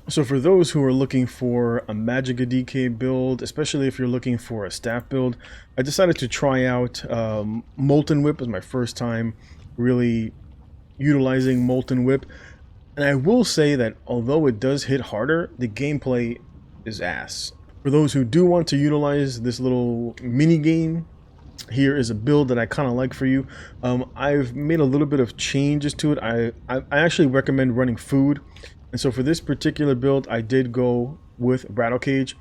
So for those who are looking for a Magicka DK build, especially if you're looking for a staff build, I decided to try out Molten Whip as my first time really utilizing Molten Whip. And I will say that although it does hit harder, the gameplay is ass. For those who do want to utilize this little mini game, here is a build that I kind of like for you. I've made a little bit of changes to it. I actually recommend running food. And so for this particular build, I did go with Rattle Cage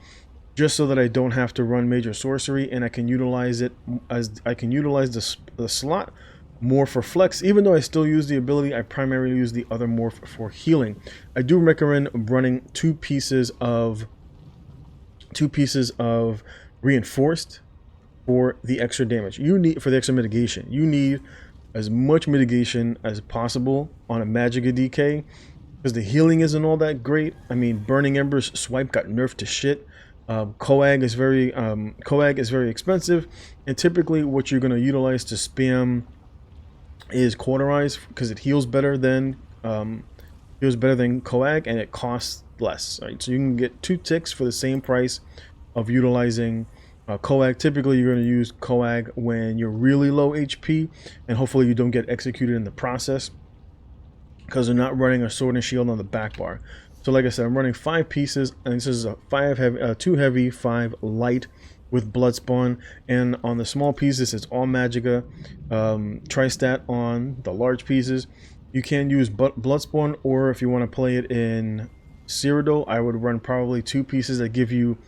just so that I don't have to run major sorcery and I can utilize it as I can utilize the slot more for flex. Even though I still use the ability, I primarily use the other morph for healing. I do recommend running two pieces of reinforced for the extra damage. You need for the extra mitigation. You need as much mitigation as possible on a Magicka DK because the healing isn't all that great. I mean, Burning Ember's swipe got nerfed to shit. Coag is very expensive, and typically what you're going to utilize to spam is Cauterize because it heals better than Coag and it costs less. Right, so you can get 2 ticks for the same price of utilizing Coag. Typically, you're going to use Coag when you're really low HP, and hopefully you don't get executed in the process because they're not running a sword and shield on the back bar. So like I said, I'm running 5 pieces, and this is a 2 heavy, 5 light with Bloodspawn, and on the small pieces it's all Magicka. Tri-stat on the large pieces. You can use Bloodspawn, or if you want to play it in Cyrodiil, I would run probably 2 pieces that give you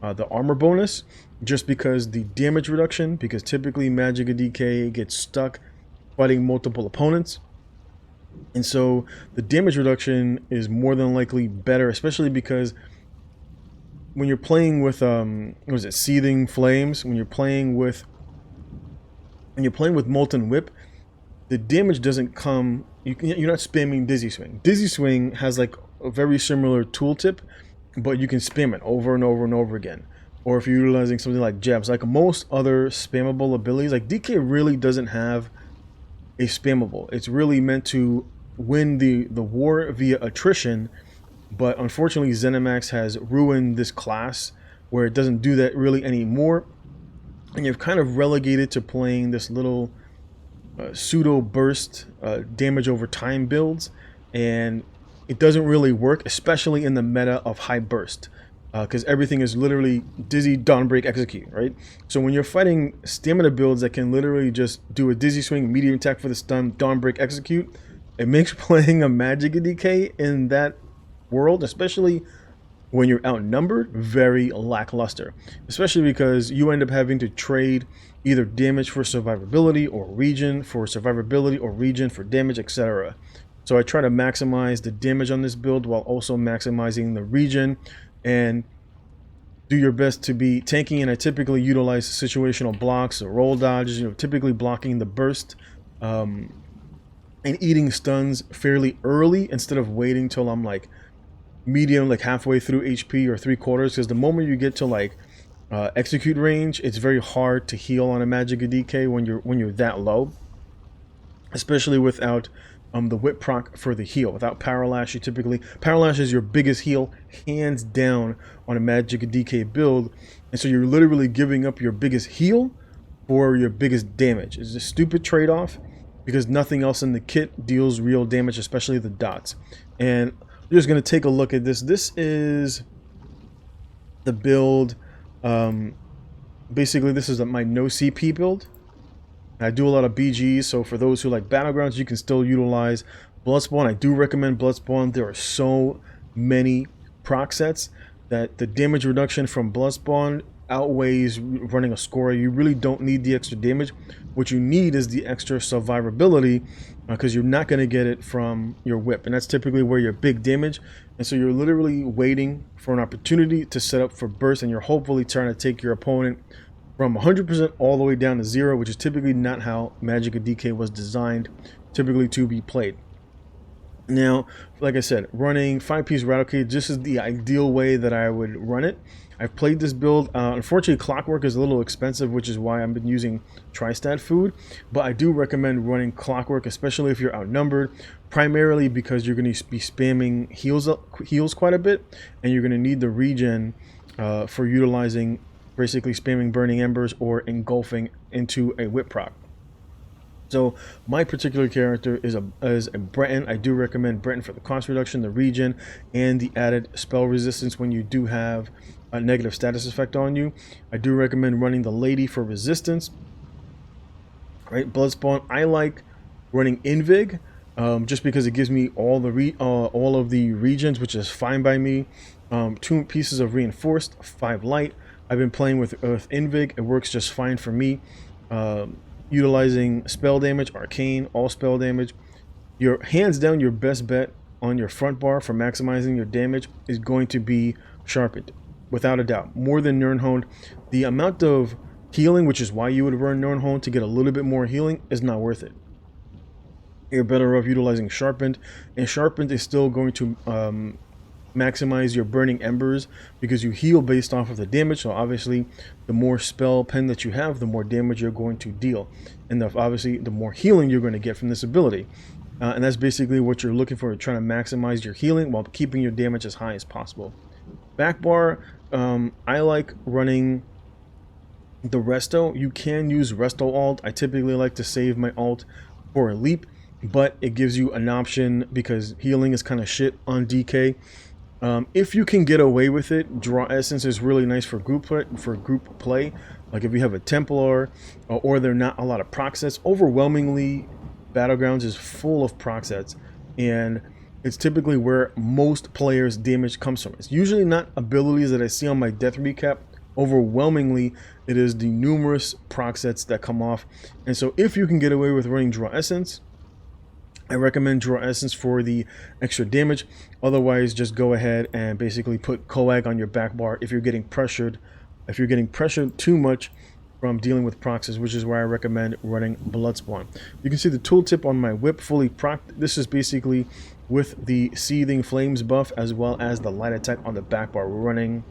the armor bonus, just because the damage reduction, because typically Magicka DK gets stuck fighting multiple opponents. And so the damage reduction is more than likely better, especially because when you're playing with Seething Flames, when you're playing with Molten Whip, the damage doesn't come, you're not spamming Dizzy Swing. Dizzy Swing has like a very similar tooltip, but you can spam it over and over and over again. Or if you're utilizing something like Jabs, like most other spammable abilities, like DK really doesn't have a spammable. It's really meant to win the war via attrition, but unfortunately ZeniMax has ruined this class where it doesn't do that really anymore, and you've kind of relegated to playing this little pseudo burst damage over time builds, and it doesn't really work, especially in the meta of high burst, because everything is literally Dizzy, Dawnbreak, Execute, right? So when you're fighting stamina builds that can literally just do a Dizzy Swing, medium attack for the stun, Dawnbreak, Execute, it makes playing a Magicka DK in that world, especially when you're outnumbered, very lackluster. Especially because you end up having to trade either damage for survivability or region for survivability or region for damage, etc. So I try to maximize the damage on this build while also maximizing the region, and do your best to be tanking. And I typically utilize situational blocks or roll dodges, typically blocking the burst and eating stuns fairly early instead of waiting till I'm like medium, like halfway through HP or 3/4, because the moment you get to like execute range, it's very hard to heal on a Magicka DK when you're that low, especially without the whip proc for the heal. Without Parallash, you typically, Parallash is your biggest heal hands down on a Magicka DK build, and so you're literally giving up your biggest heal for your biggest damage. It's a stupid trade-off because nothing else in the kit deals real damage, especially the dots. And we're just going to take a look at this. This is the build. Basically, this is my no CP build. I do a lot of BGs, so for those who like Battlegrounds, you can still utilize Bloodspawn. I do recommend Bloodspawn. There are so many proc sets that the damage reduction from Bloodspawn outweighs running a Scora. You really don't need the extra damage. What you need is the extra survivability, because you're not going to get it from your whip, and that's typically where your big damage. And so you're literally waiting for an opportunity to set up for burst, and you're hopefully trying to take your opponent from 100% all the way down to 0, which is typically not how Magicka DK was designed typically to be played. Now, like I said, running 5-piece rattle cage, this is the ideal way that I would run it. I've played this build. Unfortunately, Clockwork is a little expensive, which is why I've been using Tri-Stat food. But I do recommend running Clockwork, especially if you're outnumbered, primarily because you're going to be spamming heals quite a bit, and you're going to need the regen for utilizing, basically spamming Burning Embers or engulfing into a whip proc. So my particular character is a Breton. I do recommend Breton for the cost reduction, the regen, and the added spell resistance when you do have a negative status effect on you. I do recommend running the Lady for resistance. Right, Bloodspawn. I like running Invig, just because it gives me all of the regens, which is fine by me. 2 pieces of reinforced, 5 light. I've been playing with Invig. It works just fine for me. Utilizing spell damage, arcane, all spell damage. Your hands down, your best bet on your front bar for maximizing your damage is going to be sharpened, without a doubt, more than Nirnhoned. The amount of healing, which is why you would run Nirnhoned to get a little bit more healing, is not worth it. You're better off utilizing sharpened, and sharpened is still going to maximize your burning embers because you heal based off of the damage. So obviously the more spell pen that you have, the more damage you're going to deal, and obviously the more healing you're going to get from this ability, and that's basically what you're looking for. You're trying to maximize your healing while keeping your damage as high as possible. Back bar, I like running the resto. You can use resto alt. I typically like to save my alt for a leap, but it gives you an option because healing is kind of shit on DK. If you can get away with it, Draw Essence is really nice for group play. Like if you have a Templar, or there are not a lot of proc sets. Overwhelmingly, Battlegrounds is full of proc sets, and it's typically where most players' damage comes from. It's usually not abilities that I see on my death recap. Overwhelmingly, it is the numerous proc sets that come off. And so if you can get away with running Draw Essence, I recommend Draw Essence for the extra damage. Otherwise, just go ahead and basically put Coag on your back bar if you're getting pressured. If you're getting pressured too much from dealing with proxies, which is where I recommend running Bloodspawn. You can see the tooltip on my whip fully proc. This is basically with the Seething Flames buff as well as the light attack on the back bar. We're running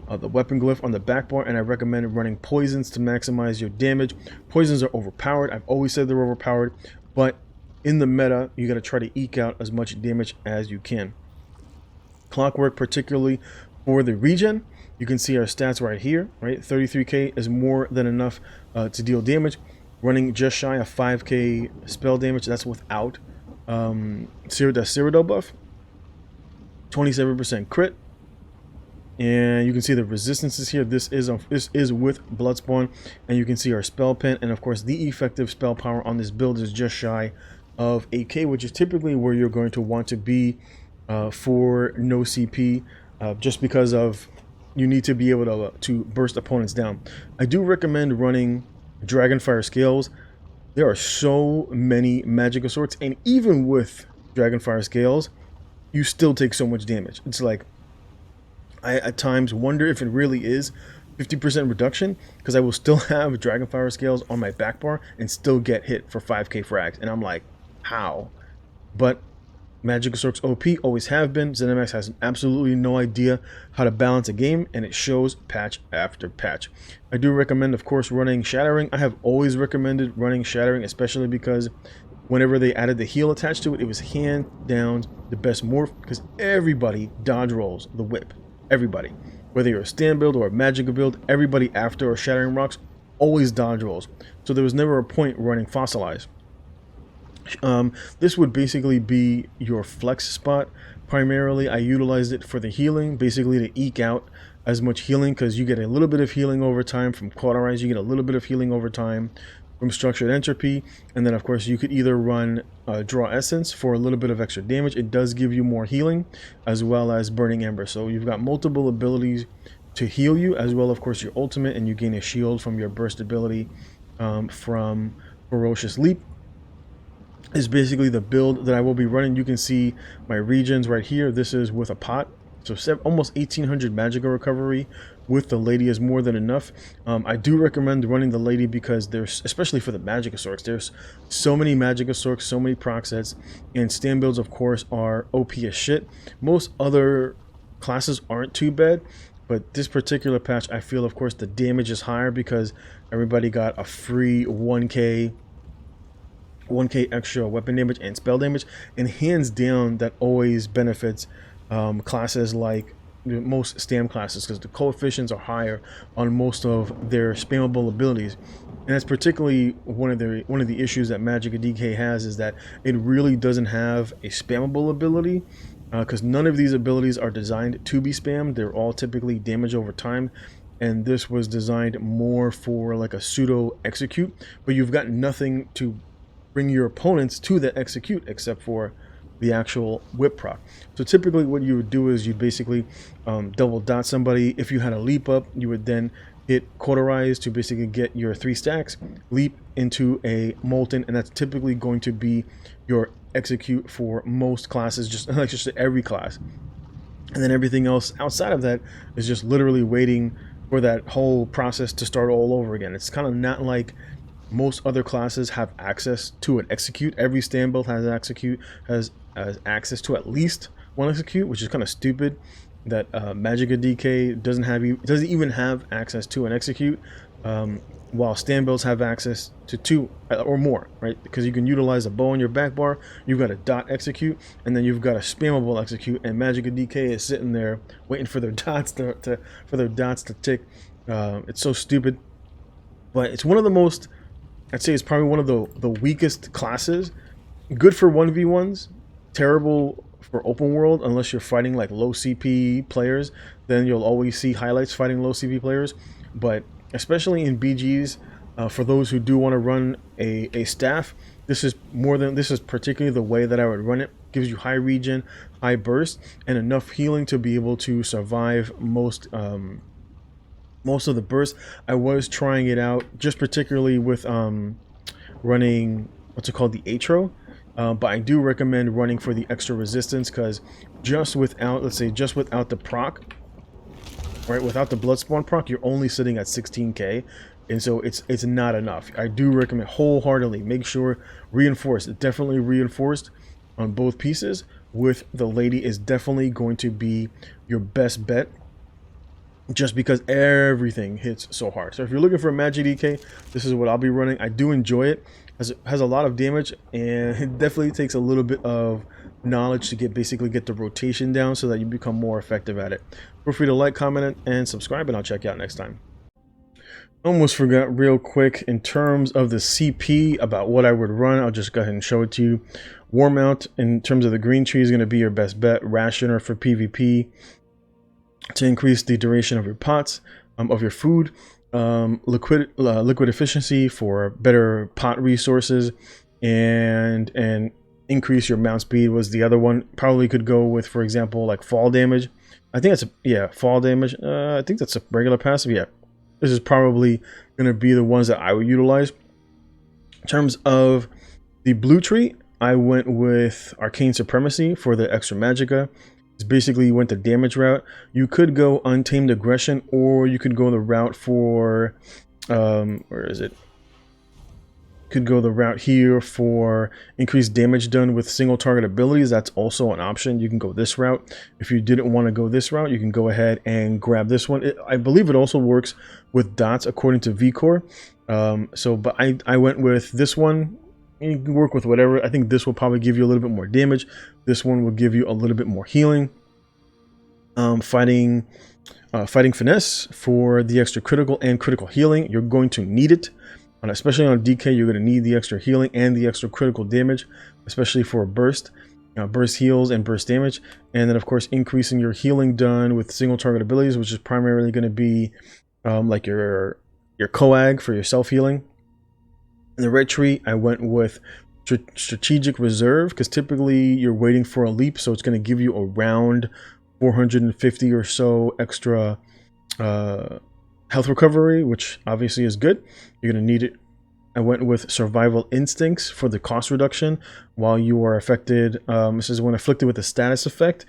the weapon glyph on the back bar, and I recommend running poisons to maximize your damage. Poisons are overpowered. I've always said they're overpowered, but in the meta, you got to try to eke out as much damage as you can. Clockwork, particularly for the regen, you can see our stats right here, right? 33k is more than enough to deal damage. Running just shy of 5k spell damage, that's without the Cyrodiil buff. 27% crit. And you can see the resistances here. This is with Bloodspawn, and you can see our spell pen, and of course the effective spell power on this build is just shy of 8k, which is typically where you're going to want to be for no CP, just because of you need to be able to burst opponents down. I do recommend running Dragonfire Scales. There are so many Magicka sorts, and even with Dragonfire Scales, you still take so much damage. It's like, I at times wonder if it really is 50% reduction, because I will still have Dragonfire Scales on my back bar and still get hit for 5k frags, and I'm like, how? But Magicka Sorks OP, always have been. ZeniMax has absolutely no idea how to balance a game, and it shows patch after patch. I do recommend, of course, running Shattering. I have always recommended running Shattering, especially because whenever they added the heal attached to it, it was hand down the best morph, because everybody dodge rolls the whip. Everybody. Whether you're a stand build or a Magicka build, everybody after a Shattering Rocks always dodge rolls. So there was never a point running Fossilize. This would basically be your flex spot. Primarily, I utilized it for the healing, basically to eke out as much healing, because you get a little bit of healing over time from Cauterize, you get a little bit of healing over time from Structured Entropy, and then of course you could either run Draw Essence for a little bit of extra damage. It does give you more healing, as well as Burning Ember. So you've got multiple abilities to heal you, as well of course your ultimate, and you gain a shield from your burst ability from Ferocious Leap. Is basically the build that I will be running. You can see my regions right here. This is with a pot. So almost 1800 Magicka recovery with the lady is more than enough. I do recommend running the lady because there's, especially for the Magicka Sorks, there's so many Magicka Sorks, so many proc sets, and stand builds of course are OP as shit. Most other classes aren't too bad, but this particular patch I feel of course the damage is higher because everybody got a free 1k extra weapon damage and spell damage, and hands down that always benefits classes like most stam classes because the coefficients are higher on most of their spammable abilities. And that's particularly one of the issues that Magicka DK has, is that it really doesn't have a spammable ability, because none of these abilities are designed to be spammed. They're all typically damage over time, and this was designed more for like a pseudo execute, but you've got nothing to bring your opponents to that execute except for the actual whip proc. So typically what you would do is you'd basically double dot somebody. If you had a leap up, you would then hit cauterize to basically get your 3 stacks, leap into a molten, and that's typically going to be your execute for most classes, just like just every class. And then everything else outside of that is just literally waiting for that whole process to start all over again. It's kind of not like most other classes have access to an execute. Every stand build has access to at least one execute, which is kind of stupid that Magicka DK doesn't even have access to an execute, while stand builds have access to 2 or more, right? Because you can utilize a bow in your back bar, you've got a dot execute, and then you've got a spammable execute, and Magicka DK is sitting there waiting for their dots to tick. It's so stupid, but it's one of the most, I'd say it's probably one of the weakest classes. Good for 1v1s, terrible for open world unless you're fighting like low CP players. Then you'll always see highlights fighting low CP players. But especially in BGs, for those who do want to run a staff, this is particularly the way that I would run it. Gives you high regen, high burst, and enough healing to be able to survive most of the burst. I was trying it out just particularly with running what's it called, the Atro, but I do recommend running for the extra resistance, because just without, let's say just without the proc, right, without the blood spawn proc, you're only sitting at 16k, and so it's not enough. I do recommend wholeheartedly make sure reinforced, definitely reinforced on both pieces with the lady is definitely going to be your best bet, just because everything hits so hard. So if you're looking for a Magicka DK, this is what I'll be running. I do enjoy it. It has a lot of damage, and it definitely takes a little bit of knowledge to basically get the rotation down so that you become more effective at it. Feel free to like, comment, and subscribe, and I'll check you out next time. Almost forgot real quick in terms of the CP about what I would run. I'll just go ahead and show it to you. Warm out in terms of the green tree is going to be your best bet. Rationer for PvP to increase the duration of your pots, of your food. Liquid efficiency for better pot resources, and increase your mount speed was the other one. Probably could go with, for example, like fall damage. I think that's fall damage. I think that's a regular passive. Yeah, this is probably going to be the ones that I would utilize. In terms of the blue tree, I went with Arcane Supremacy for the extra Magicka. It's basically you went the damage route. You could go Untamed Aggression, or you could go the route for where is it? Could go the route here for increased damage done with single target abilities. That's also an option. You can go this route. If you didn't want to go this route, you can go ahead and grab this one. I believe it also works with dots according to VCore. But I went with this one. You can work with whatever. I think this will probably give you a little bit more damage. This one will give you a little bit more healing. Fighting finesse for the extra critical and critical healing. You're going to need it, and especially on DK. You're going to need the extra healing and the extra critical damage, especially for burst. Burst heals and burst damage, and then of course increasing your healing done with single target abilities, which is primarily going to be like your coag for your self healing. In the red tree, I went with strategic reserve, because typically you're waiting for a leap, so it's going to give you around 450 or so extra health recovery, which obviously is good. You're going to need it. I went with survival instincts for the cost reduction while you are affected. This is when afflicted with a status effect.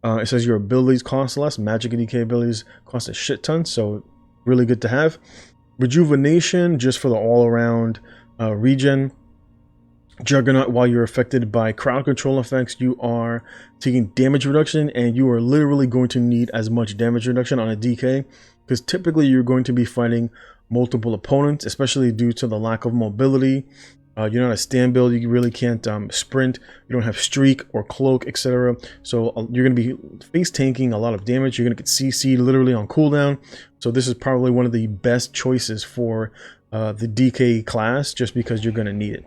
It says your abilities cost less. Magic and DK abilities cost a shit ton, so really good to have. Rejuvenation, just for the all-around regen. Juggernaut, while you're affected by crowd control effects, you are taking damage reduction, and you are literally going to need as much damage reduction on a DK, because typically you're going to be fighting multiple opponents, especially due to the lack of mobility. You're not a stand build, you really can't sprint, you don't have streak or cloak, etc. So you're going to be face tanking a lot of damage. You're going to get CC'd literally on cooldown. So this is probably one of the best choices for the DK class, just because you're going to need it.